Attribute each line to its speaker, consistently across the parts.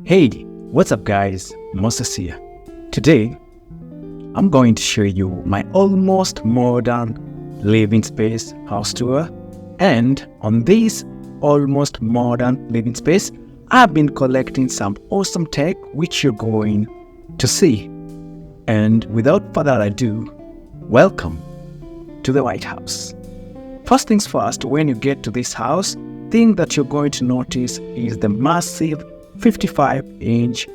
Speaker 1: Hey, what's up guys, Moses here. Today, I'm going to show you my almost modern living space house tour. And on this almost modern living space, I've been collecting some awesome tech which you're going to see. And without further ado, welcome to the White House. First things first, when you get to this house, thing that you're going to notice is the massive 55-inch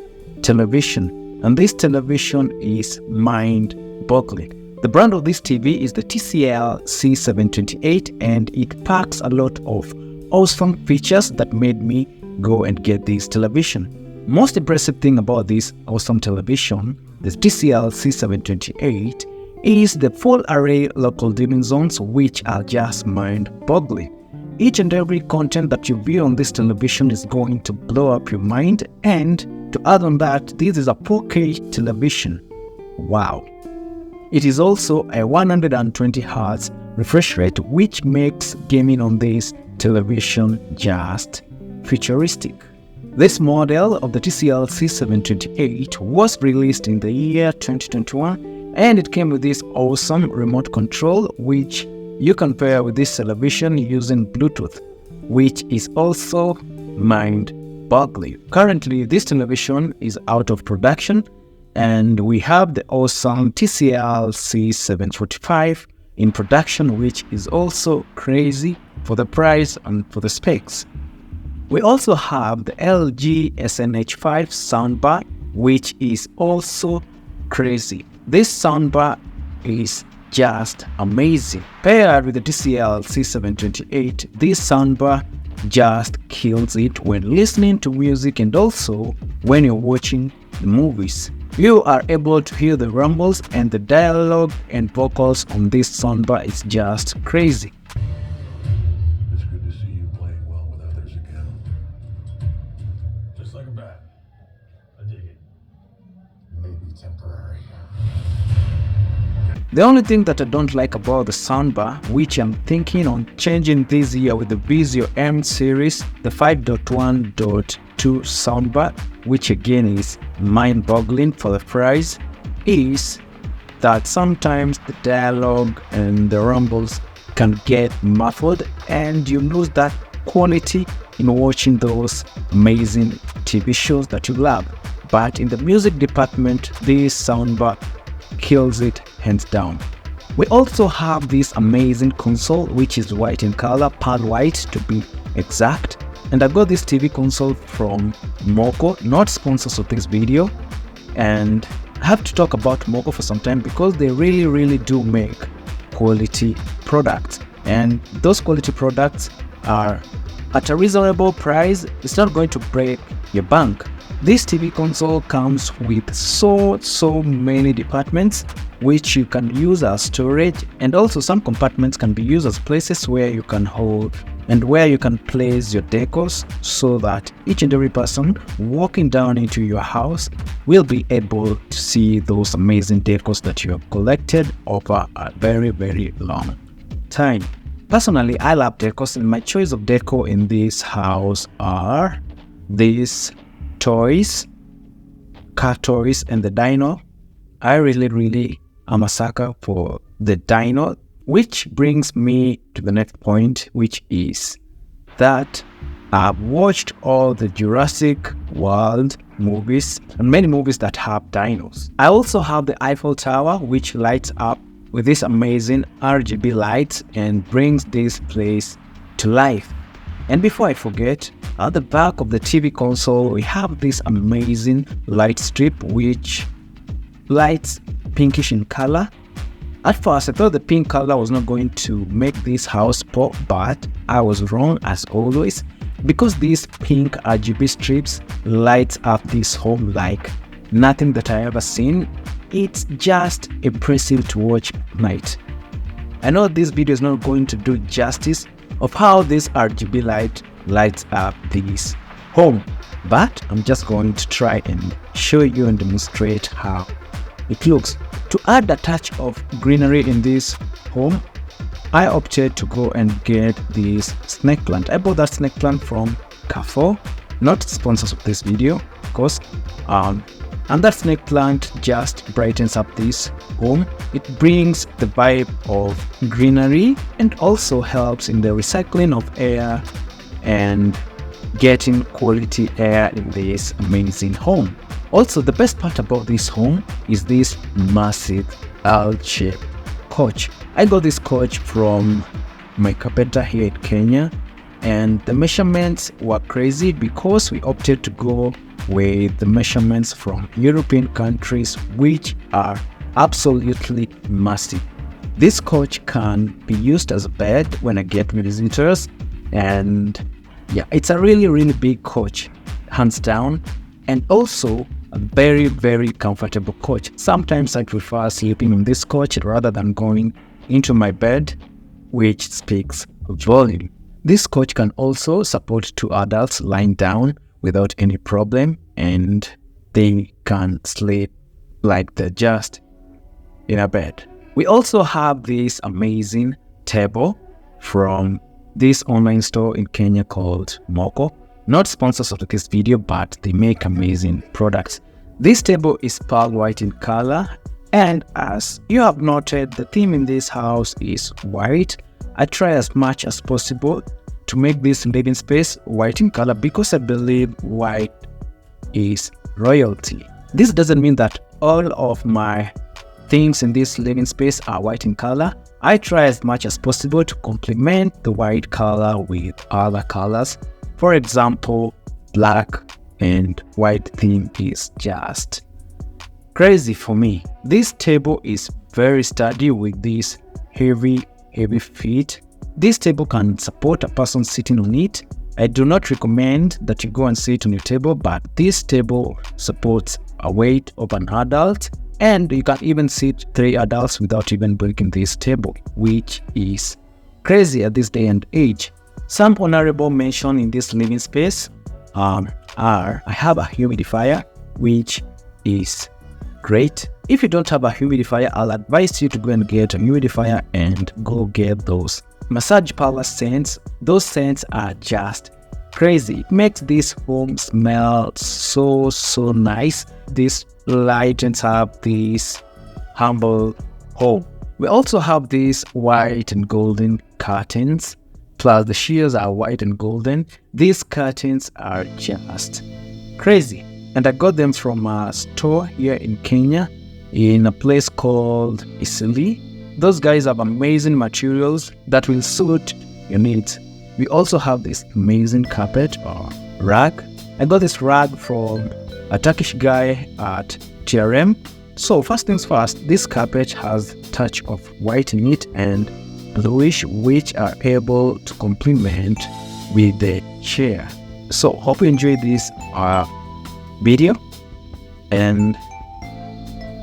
Speaker 1: television, and this television is mind-boggling. The brand of this TV is the TCL C728, and it packs a lot of awesome features that made me go and get this television. Most impressive thing about this awesome television, the TCL C728, is the full array local dimming zones, which are just mind-boggling. Each and every content that you view on this television is going to blow up your mind, and to add on that, this is a 4K television. Wow! It is also a 120Hz refresh rate, which makes gaming on this television just futuristic. This model of the TCL C728 was released in the year 2021, and it came with this awesome remote control, which you can pair with this television using Bluetooth, which is also mind-boggling. Currently, this television is out of production, and we have the awesome TCL C745 in production, which is also crazy for the price and for the specs. We also have the LG SNH5 soundbar, which is also crazy. This soundbar is just amazing. Paired with the TCL C728, this soundbar just kills it when listening to music and also when you're watching the movies. You are able to hear the rumbles, and the dialogue and vocals on this soundbar is just crazy.
Speaker 2: It's good to see you playing well with others again. Just like a bat. I dig it. Maybe temporary.
Speaker 1: The only thing that I don't like about the soundbar, which I'm thinking on changing this year with the Vizio M series, the 5.1.2 soundbar, which again is mind-boggling for the price, is that sometimes the dialogue and the rumbles can get muffled, and you lose that quality in watching those amazing TV shows that you love. But in the music department, this soundbar kills it hands down. We also have this amazing console, which is white in color, pearl white to be exact. And I got this TV console from Moco, not sponsors of this video. And I have to talk about Moco for some time because they really do make quality products. And those quality products are at a reasonable price. It's not going to break your bank. This TV console comes with so many departments which you can use as storage, and also some compartments can be used as places where you can hold and where you can place your decors, so that each and every person walking down into your house will be able to see those amazing decors that you have collected over a very long time. Personally, I love decors, and my choice of decor in this house are these toys, car toys, and the dino. I really am a sucker for the dino, which brings me to the next point, which is that I've watched all the Jurassic World movies and many movies that have dinos. I also have the Eiffel Tower, which lights up with this amazing RGB lights and brings this place to life. And before I forget, at the back of the TV console, we have this amazing light strip which lights pinkish in color. At first, I thought the pink color was not going to make this house pop, but I was wrong as always, because these pink RGB strips light up this home like nothing that I ever seen. It's just impressive to watch at night. I know this video is not going to do justice of how this RGB light lights up this home, but I'm just going to try and show you and demonstrate how it looks. To add a touch of greenery in this home, I opted to go and get this snake plant. I bought that snake plant from Carrefour, not sponsors of this video, of course. And that snake plant just brightens up this home. It brings the vibe of greenery and also helps in the recycling of air and getting quality air in this amazing home. Also, the best part about this home is this massive L-shaped couch. I got this couch from my carpenter here in Kenya, and the measurements were crazy because we opted to go with the measurements from European countries, which are absolutely massive. This couch can be used as a bed when I get visitors, and yeah, it's a really big couch, hands down, and also a very comfortable couch. Sometimes I prefer sleeping on this couch rather than going into my bed, which speaks volume. This couch can also support 2 adults lying down without any problem, and they can sleep like they're just in a bed. We also have this amazing table from this online store in Kenya called Moko. Not sponsors of this video, but they make amazing products. This table is pearl white in color, and as you have noted, the theme in this house is white. I try as much as possible to make this living space white in color because I believe white is royalty. This doesn't mean that all of my things in this living space are white in color. I try as much as possible to complement the white color with other colors. For example, black and white theme is just crazy for me. This table is very sturdy with these heavy feet. This table can support a person sitting on it. I do not recommend that you go and sit on your table, but this table supports a weight of an adult, and you can even sit 3 adults without even breaking this table, which is crazy at this day and age. Some honorable mention in this living space are I have a humidifier, which is great. If you don't have a humidifier, I'll advise you to go and get a humidifier and go get those massage parlor scents. Those scents are just crazy. It makes this home smell so nice. This lightens up this humble home. We also have these white and golden curtains, plus the shears are white and golden. These curtains are just crazy, and I got them from a store here in Kenya in a place called Isili. Those guys have amazing materials that will suit your needs. We also have this amazing carpet or rug. I got this rug from a Turkish guy at TRM. So first things first, this carpet has a touch of white in it and bluish, which are able to complement with the chair. So hope you enjoyed this video, and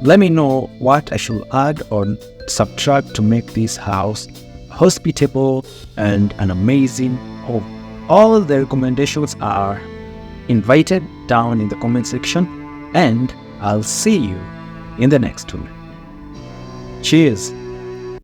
Speaker 1: let me know what I should add or subtract to make this house hospitable and an amazing home. All the recommendations are invited down in the comment section, and I'll see you in the next one. Cheers.